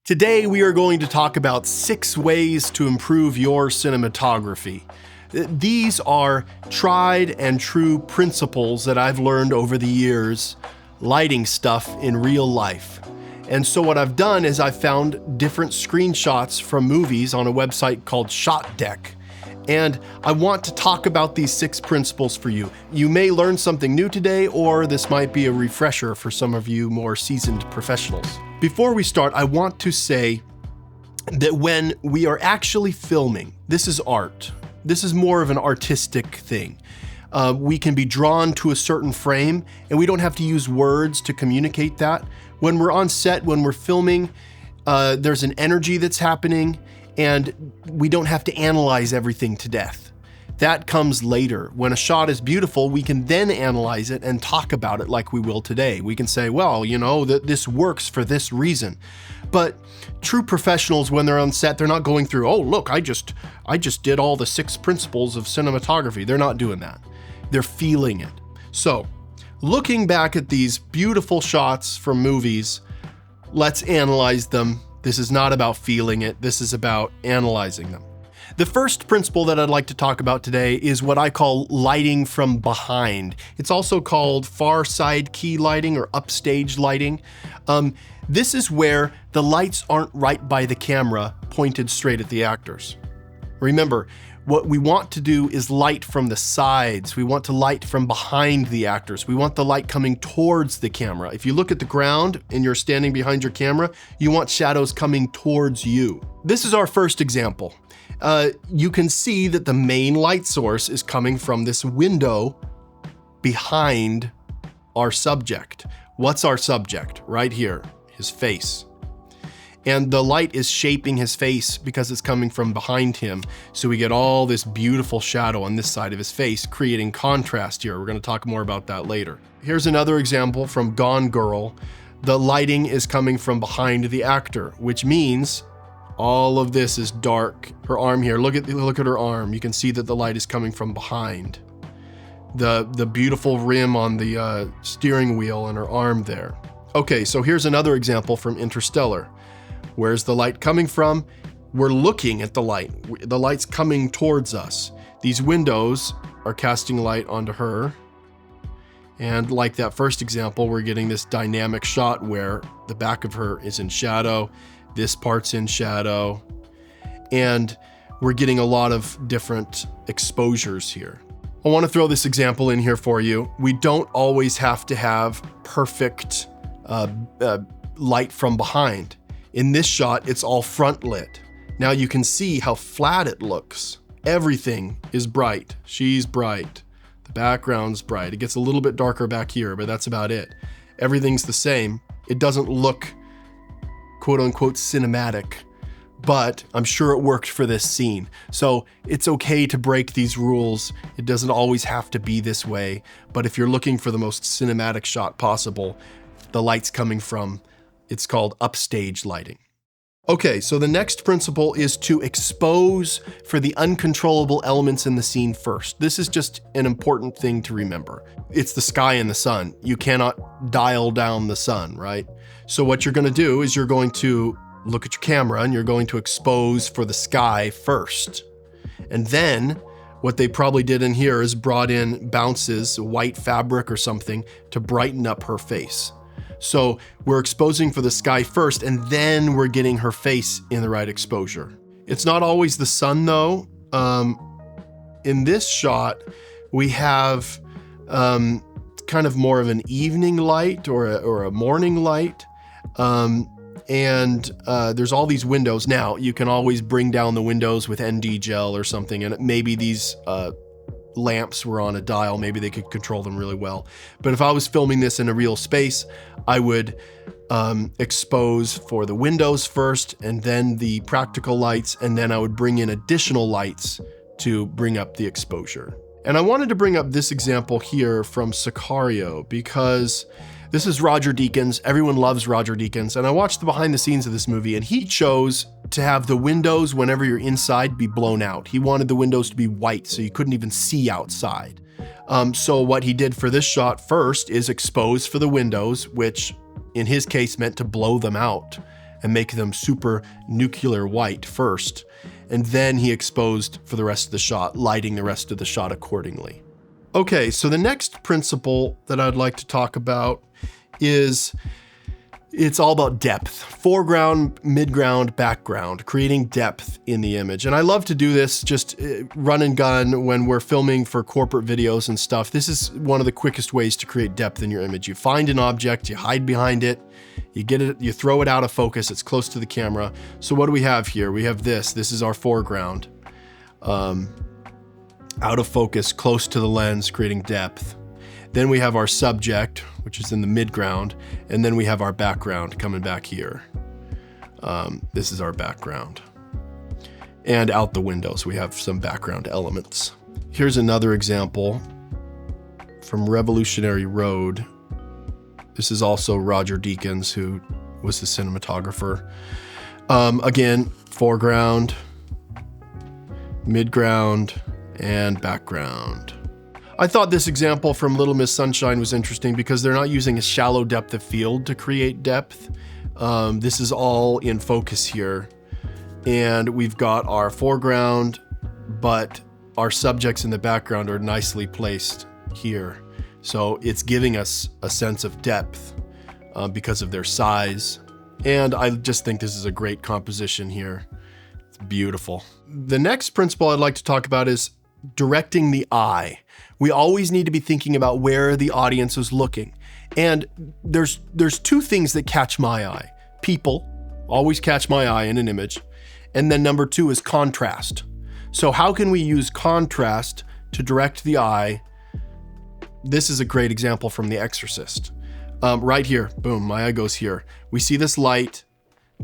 Today we are going to talk about 6 ways to improve your cinematography. These are tried and true principles that I've learned over the years lighting stuff in real life. And so what I've done is I've found different screenshots from movies on a website called ShotDeck. And I want to talk about these 6 principles for you. You may learn something new today, or this might be a refresher for some of you more seasoned professionals. Before we start, I want to say that when we are actually filming, this is art. This is more of an artistic thing. We can be drawn to a certain frame, and we don't have to use words to communicate that. When we're on set, when we're filming, there's an energy that's happening, and we don't have to analyze everything to death. That comes later. When a shot is beautiful, we can then analyze it and talk about it like we will today. We can say, well, you know, this works for this reason. But true professionals, when they're on set, they're not going through, oh, look, I just did all the 6 principles of cinematography. They're not doing that. They're feeling it. So, looking back at these beautiful shots from movies, let's analyze them. This is not about feeling it. This is about analyzing them. The first principle that I'd like to talk about today is what I call lighting from behind. It's also called far side key lighting or upstage lighting. This is where the lights aren't right by the camera pointed straight at the actors. Remember, what we want to do is light from the sides. We want to light from behind the actors. We want the light coming towards the camera. If you look at the ground and you're standing behind your camera, you want shadows coming towards you. This is our first example. You can see that the main light source is coming from this window behind our subject. What's our subject? Right here, his face. And the light is shaping his face because it's coming from behind him. So we get all this beautiful shadow on this side of his face, creating contrast here. We're going to talk more about that later. Here's another example from Gone Girl. The lighting is coming from behind the actor, which means all of this is dark. Her arm here, look at her arm. You can see that the light is coming from behind. The beautiful rim on the steering wheel and her arm there. Okay, so here's another example from Interstellar. Where's the light coming from? We're looking at the light. The light's coming towards us. These windows are casting light onto her. And like that first example, we're getting this dynamic shot where the back of her is in shadow, this part's in shadow, and we're getting a lot of different exposures here. I want to throw this example in here for you. We don't always have to have perfect light from behind. In this shot, it's all front lit. Now you can see how flat it looks. Everything is bright. She's bright. The background's bright. It gets a little bit darker back here, but that's about it. Everything's the same. It doesn't look quote unquote cinematic, but I'm sure it worked for this scene. So it's okay to break these rules. It doesn't always have to be this way, but if you're looking for the most cinematic shot possible, the light's coming from, it's called upstage lighting. Okay, so the next principle is to expose for the uncontrollable elements in the scene first. This is just an important thing to remember. It's the sky and the sun. You cannot dial down the sun, right? So what you're gonna do is you're going to look at your camera and you're going to expose for the sky first. And then what they probably did in here is brought in bounces, white fabric or something to brighten up her face. So we're exposing for the sky first, and then we're getting her face in the right exposure. It's not always the sun though. In this shot, we have kind of more of an evening light or a morning light. And there's all these windows. Now, you can always bring down the windows with ND gel or something, and maybe these lamps were on a dial, maybe they could control them really well. But if I was filming this in a real space, I would expose for the windows first and then the practical lights, and then I would bring in additional lights to bring up the exposure. And I wanted to bring up this example here from Sicario because this is Roger Deakins. Everyone loves Roger Deakins. And I watched the behind the scenes of this movie, and he chose to have the windows, whenever you're inside, be blown out. He wanted the windows to be white so you couldn't even see outside. So what he did for this shot first is expose for the windows, which in his case meant to blow them out. and make them super nuclear white first. And then he exposed for the rest of the shot, lighting the rest of the shot accordingly. Okay, so the next principle that I'd like to talk about is it's all about depth. Foreground, midground, background, creating depth in the image. And I love to do this just run and gun when we're filming for corporate videos and stuff. This is one of the quickest ways to create depth in your image. You find an object, you hide behind it, you get it, you throw it out of focus, it's close to the camera. So what do we have here? We have this is our foreground. Out of focus, close to the lens, creating depth. Then we have our subject, which is in the midground, and then we have our background coming back here. This is our background. And out the windows, we have some background elements. Here's another example from Revolutionary Road. This is also Roger Deakins, who was the cinematographer. Again, foreground, midground, and background. I thought this example from Little Miss Sunshine was interesting because they're not using a shallow depth of field to create depth. This is all in focus here. And we've got our foreground, but our subjects in the background are nicely placed here. So it's giving us a sense of depth because of their size. And I just think this is a great composition here. It's beautiful. The next principle I'd like to talk about is directing the eye. We always need to be thinking about where the audience is looking. And there's two things that catch my eye. People always catch my eye in an image. And then number two is contrast. So how can we use contrast to direct the eye? This is a great example from The Exorcist. Right here, boom, my eye goes here. We see this light.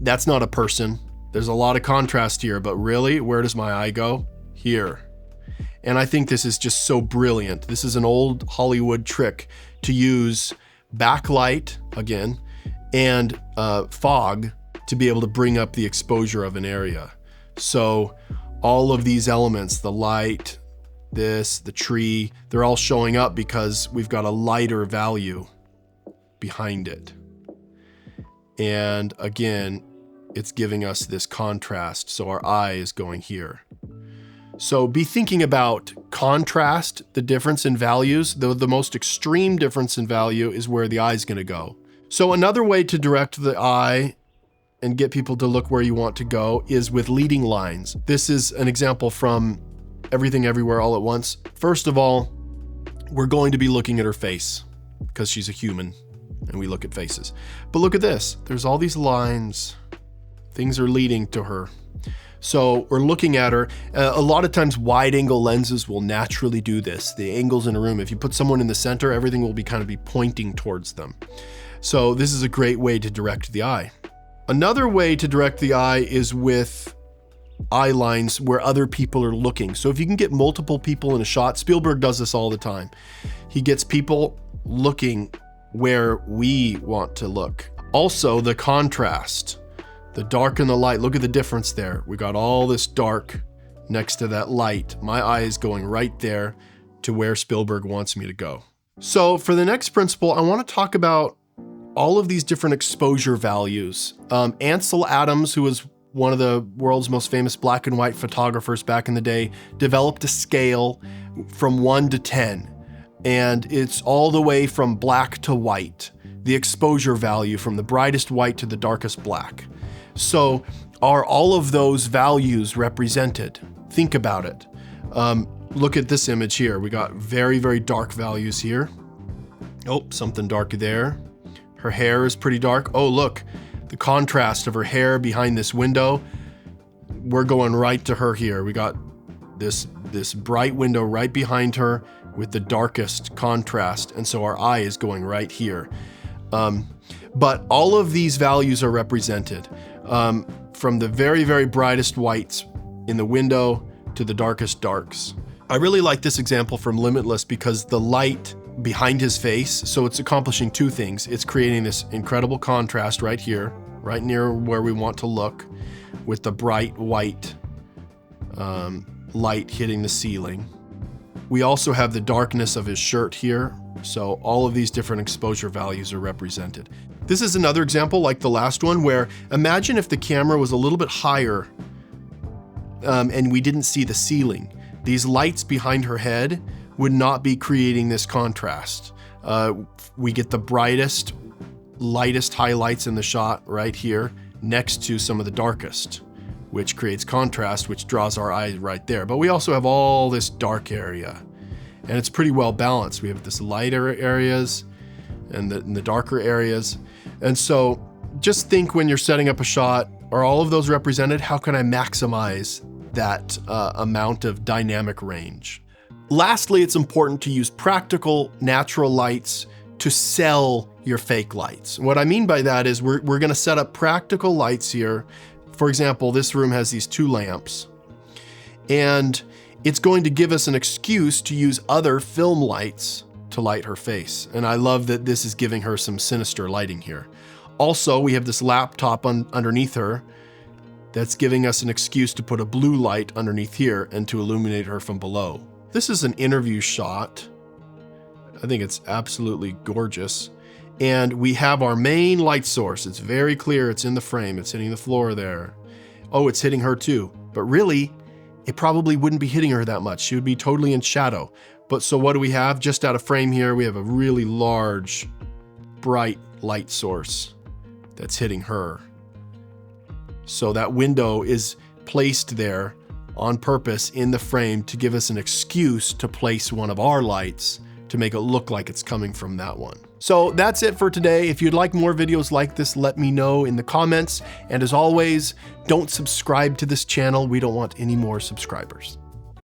That's not a person. There's a lot of contrast here, but really, where does my eye go? Here. And I think this is just so brilliant. This is an old Hollywood trick to use backlight, again, and fog to be able to bring up the exposure of an area. So all of these elements, the light, this, the tree, they're all showing up because we've got a lighter value behind it. And again, it's giving us this contrast. So our eye is going here. So be thinking about contrast, the difference in values. The most extreme difference in value is where the eye is going to go. So another way to direct the eye and get people to look where you want to go is with leading lines. This is an example from Everything Everywhere All at Once. First of all, we're going to be looking at her face because she's a human and we look at faces. But look at this. There's all these lines. Things are leading to her. So we're looking at her. A lot of times wide angle lenses will naturally do this. The angles in a room, if you put someone in the center, everything will be kind of be pointing towards them. So this is a great way to direct the eye. Another way to direct the eye is with eye lines where other people are looking. So if you can get multiple people in a shot, Spielberg does this all the time. He gets people looking where we want to look. Also, the contrast. The dark and the light, look at the difference there. We got all this dark next to that light. My eye is going right there to where Spielberg wants me to go. So for the next principle, I want to talk about all of these different exposure values. Ansel Adams, who was one of the world's most famous black and white photographers back in the day, developed a scale from 1 to 10. And it's all the way from black to white. The exposure value from the brightest white to the darkest black. So are all of those values represented? Think about it. Look at this image here. We got very, very dark values here. Oh, something dark there. Her hair is pretty dark. Oh, look, the contrast of her hair behind this window. We're going right to her here. We got this bright window right behind her with the darkest contrast. And so our eye is going right here. But all of these values are represented. From the very, very brightest whites in the window to the darkest darks. I really like this example from Limitless because the light behind his face, so it's accomplishing two things. It's creating this incredible contrast right here, right near where we want to look, with the bright white light hitting the ceiling. We also have the darkness of his shirt here, so all of these different exposure values are represented. This is another example like the last one where imagine if the camera was a little bit higher and we didn't see the ceiling. These lights behind her head would not be creating this contrast. We get the brightest, lightest highlights in the shot right here next to some of the darkest, which creates contrast, which draws our eyes right there. But we also have all this dark area, and it's pretty well balanced. We have this lighter areas and the darker areas. And so just think when you're setting up a shot, are all of those represented? How can I maximize that amount of dynamic range? Lastly, it's important to use practical, natural lights to sell your fake lights. What I mean by that is we're gonna set up practical lights here. For example, this room has these 2 lamps, and it's going to give us an excuse to use other film lights to light her face. And I love that this is giving her some sinister lighting here. Also, we have this laptop underneath her that's giving us an excuse to put a blue light underneath here and to illuminate her from below. This is an interview shot. I think it's absolutely gorgeous. And we have our main light source. It's very clear, it's in the frame, it's hitting the floor there. Oh, it's hitting her too. But really, it probably wouldn't be hitting her that much. She would be totally in shadow. But so what do we have? Just out of frame here, we have a really large, bright light source that's hitting her. So that window is placed there on purpose in the frame to give us an excuse to place one of our lights to make it look like it's coming from that one. So that's it for today. If you'd like more videos like this, let me know in the comments. And as always, don't subscribe to this channel. We don't want any more subscribers.